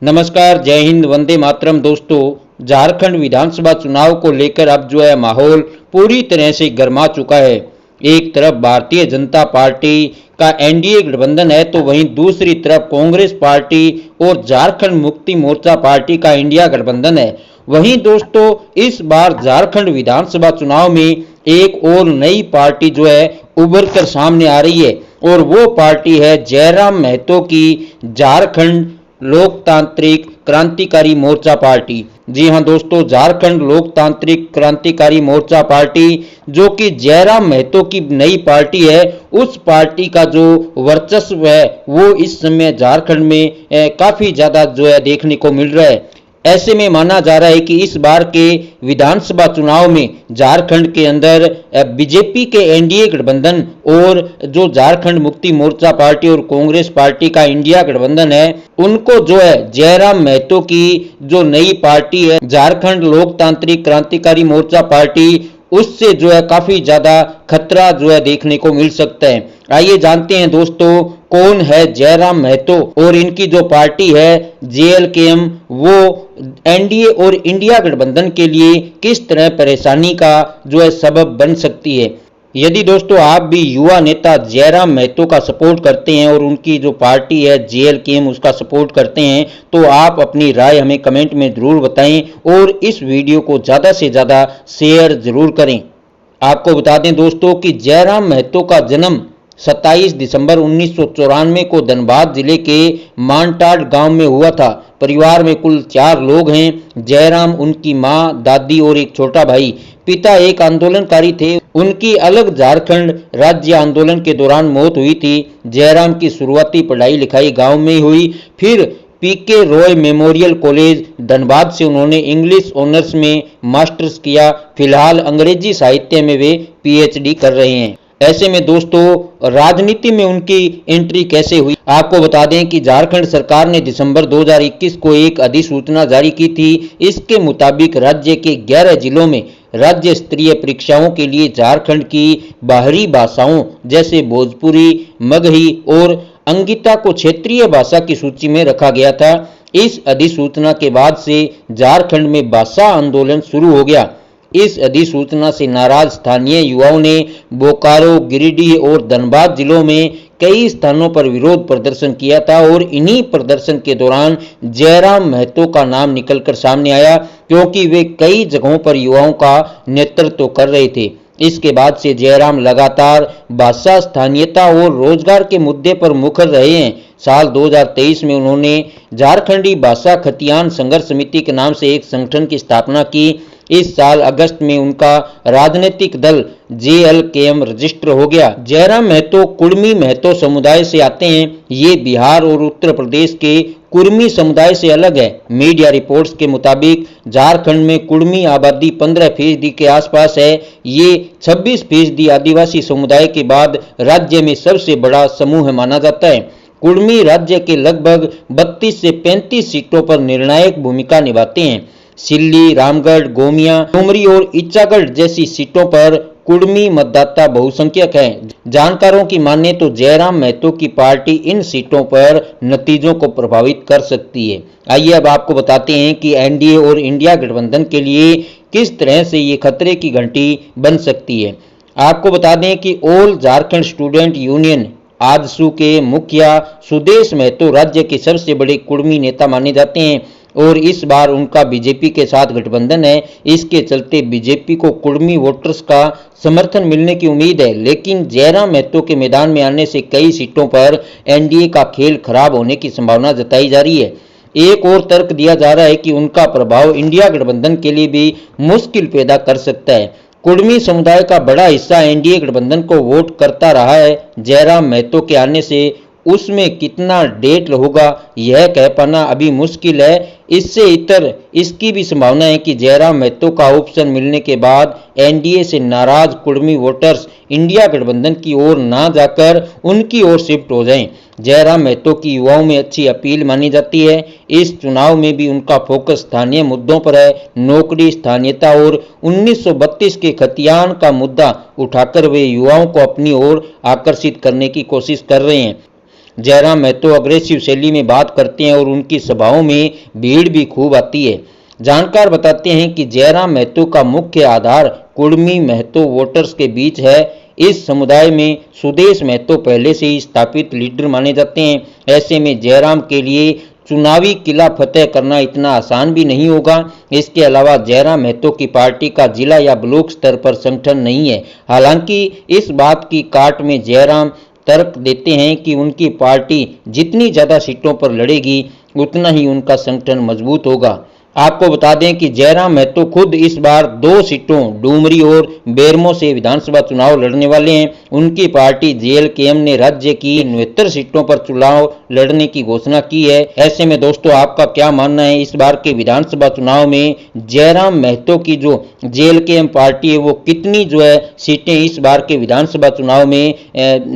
नमस्कार, जय हिंद, वंदे मातरम। दोस्तों, झारखंड विधानसभा चुनाव को लेकर अब जो है माहौल पूरी तरह से गर्मा चुका है। एक तरफ भारतीय जनता पार्टी का एनडीए गठबंधन है, तो वहीं दूसरी तरफ कांग्रेस पार्टी और झारखंड मुक्ति मोर्चा पार्टी का इंडिया गठबंधन है। वहीं दोस्तों, इस बार झारखंड विधानसभा चुनाव में एक और नई पार्टी जो है उभर कर सामने आ रही है, और वो पार्टी है जयराम महतो की झारखंड लोकतांत्रिक क्रांतिकारी मोर्चा पार्टी। जी हां दोस्तों, झारखंड लोकतांत्रिक क्रांतिकारी मोर्चा पार्टी जो कि जयराम महतो की नई पार्टी है, उस पार्टी का जो वर्चस्व है वो इस समय झारखंड में काफी ज्यादा जो है देखने को मिल रहा है। ऐसे में माना जा रहा है कि इस बार के विधानसभा चुनाव में झारखंड के अंदर बीजेपी के एनडीए गठबंधन और जो झारखंड मुक्ति मोर्चा पार्टी और कांग्रेस पार्टी का इंडिया गठबंधन है, उनको जो है जयराम महतो की जो नई पार्टी है झारखंड लोकतांत्रिक क्रांतिकारी मोर्चा पार्टी, उससे जो है काफी ज्यादा खतरा जो है देखने को मिल सकता है। आइए जानते हैं दोस्तों, कौन है जयराम महतो और इनकी जो पार्टी है जेएलकेएम, वो एनडीए और इंडिया गठबंधन के लिए किस तरह परेशानी का जो है सबब बन सकती है। यदि दोस्तों आप भी युवा नेता जयराम महतो का सपोर्ट करते हैं और उनकी जो पार्टी है जेएलकेएम उसका सपोर्ट करते हैं, तो आप अपनी राय हमें कमेंट में जरूर बताएं और इस वीडियो को ज़्यादा से ज़्यादा शेयर जरूर करें। आपको बता दें दोस्तों कि जयराम महतो का जन्म 27 दिसंबर 1994 को धनबाद जिले के मानटाड गांव में हुआ था। परिवार में कुल 4 लोग हैं। जयराम, उनकी मां, दादी और एक छोटा भाई। पिता एक आंदोलनकारी थे। उनकी अलग झारखंड राज्य आंदोलन के दौरान मौत हुई थी। जयराम की शुरुआती पढ़ाई लिखाई गांव में ही हुई। फिर पीके रॉय मेमोरियल कॉलेज धनबाद से उन्होंने इंग्लिश ऑनर्स में मास्टर्स किया। फिलहाल अंग्रेजी साहित्य में वे पीएचडी कर रहे हैं। ऐसे में दोस्तों, राजनीति में उनकी एंट्री कैसे हुई, आपको बता दें कि झारखंड सरकार ने दिसंबर 2021 को एक अधिसूचना जारी की थी। इसके मुताबिक राज्य के 11 जिलों में राज्य स्तरीय परीक्षाओं के लिए झारखंड की बाहरी भाषाओं जैसे भोजपुरी, मगही और अंगिता को क्षेत्रीय भाषा की सूची में रखा गया था। इस अधिसूचना के बाद से झारखंड में भाषा आंदोलन शुरू हो गया। इस अधिसूचना से नाराज स्थानीय युवाओं ने बोकारो, गिरिडीह और धनबाद जिलों में कई स्थानों पर विरोध प्रदर्शन किया था, और इन्हीं प्रदर्शन के दौरान जयराम महतो का नाम निकलकर सामने आया, क्योंकि वे कई जगहों पर युवाओं का नेतृत्व कर रहे थे। इसके बाद से जयराम लगातार भाषा, स्थानीयता और रोजगार के मुद्दे पर मुखर रहे हैं। साल 2023 में उन्होंने झारखंडी भाषा खतियान संघर्ष समिति के नाम से एक संगठन की स्थापना की। इस साल अगस्त में उनका राजनीतिक दल जेएलकेएम रजिस्टर हो गया। जयराम महतो कुर्मी महतो समुदाय से आते हैं। ये बिहार और उत्तर प्रदेश के कुर्मी समुदाय से अलग है। मीडिया रिपोर्ट्स के मुताबिक झारखंड में कुर्मी आबादी 15% के आसपास है। ये 26% आदिवासी समुदाय के बाद राज्य में सबसे बड़ा समूह माना जाता है। कुर्मी राज्य के लगभग 32 से 35 सीटों पर निर्णायक भूमिका निभाते हैं। सिल्ली, रामगढ़, गोमिया, डुमरी और इच्चागढ़ जैसी सीटों पर कुर्मी मतदाता बहुसंख्यक हैं। जानकारों की माने तो जयराम महतो की पार्टी इन सीटों पर नतीजों को प्रभावित कर सकती है। आइए अब आपको बताते हैं कि एनडीए और इंडिया गठबंधन के लिए किस तरह से ये खतरे की घंटी बन सकती है। आपको बता दें कि all Jharkhand student union AJSU के मुखिया सुदेश महतो राज्य के सबसे बड़े कुर्मी नेता माने जाते हैं, और इस बार उनका बीजेपी के साथ गठबंधन है। इसके चलते बीजेपी को कुर्मी वोटर्स का समर्थन मिलने की उम्मीद है, लेकिन जयराम महतो के मैदान में आने से कई सीटों पर एनडीए का खेल खराब होने की संभावना जताई जा रही है। एक और तर्क दिया जा रहा है कि उनका प्रभाव इंडिया गठबंधन के लिए भी मुश्किल पैदा कर सकता है। कुर्मी समुदाय का बड़ा हिस्सा एनडीए गठबंधन को वोट करता रहा है। जयराम महतो के आने से उसमें कितना डेट होगा यह कह पाना अभी मुश्किल है। इससे इतर इसकी भी संभावना है कि जयराम महतो का ऑप्शन मिलने के बाद एनडीए से नाराज कुर्मी वोटर्स इंडिया गठबंधन की ओर ना जाकर उनकी ओर शिफ्ट हो जाएं। जयराम महतो की युवाओं में अच्छी अपील मानी जाती है। इस चुनाव में भी उनका फोकस स्थानीय मुद्दों पर है। नौकरी, स्थानीयता और 1932 के खतियान का मुद्दा उठाकर वे युवाओं को अपनी ओर आकर्षित करने की कोशिश कर रहे हैं। जयराम महतो अग्रेसिव शैली में बात करते हैं और उनकी सभाओं में भीड़ भी खूब आती है। जानकार बताते हैं कि जयराम महतो का मुख्य आधार कुर्मी महतो वोटर्स के बीच है। इस समुदाय में सुदेश महतो पहले से ही स्थापित लीडर माने जाते हैं। ऐसे में जयराम के लिए चुनावी किला फतेह करना इतना आसान भी नहीं होगा। इसके अलावा जयराम महतो की पार्टी का जिला या ब्लॉक स्तर पर संगठन नहीं है। हालांकि इस बात की काट में जयराम तर्क देते हैं कि उनकी पार्टी जितनी ज़्यादा सीटों पर लड़ेगी उतना ही उनका संगठन मजबूत होगा। आपको बता दें कि जयराम महतो खुद इस बार 2 सीटों डूमरी और बेरमो से विधानसभा चुनाव लड़ने वाले हैं। उनकी पार्टी जेएलकेएम ने राज्य की 69 सीटों पर चुनाव लड़ने की घोषणा की है। ऐसे में दोस्तों आपका क्या मानना है, इस बार के विधानसभा चुनाव में जयराम महतो की जो जेएलकेएम पार्टी है वो कितनी सीटें इस बार के विधानसभा चुनाव में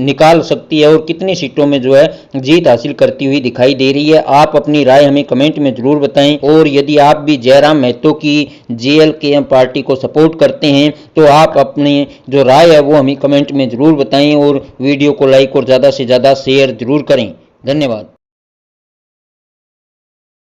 निकाल सकती है और कितनी सीटों में जीत हासिल करती हुई दिखाई दे रही है? आप अपनी राय हमें कमेंट में जरूर बताएं। और यदि आप भी जयराम महतो की जेएलकेएम पार्टी को सपोर्ट करते हैं तो आप अपनी जो राय है वो हमें कमेंट में जरूर बताएं और वीडियो को लाइक और ज़्यादा से ज़्यादा शेयर जरूर करें। धन्यवाद।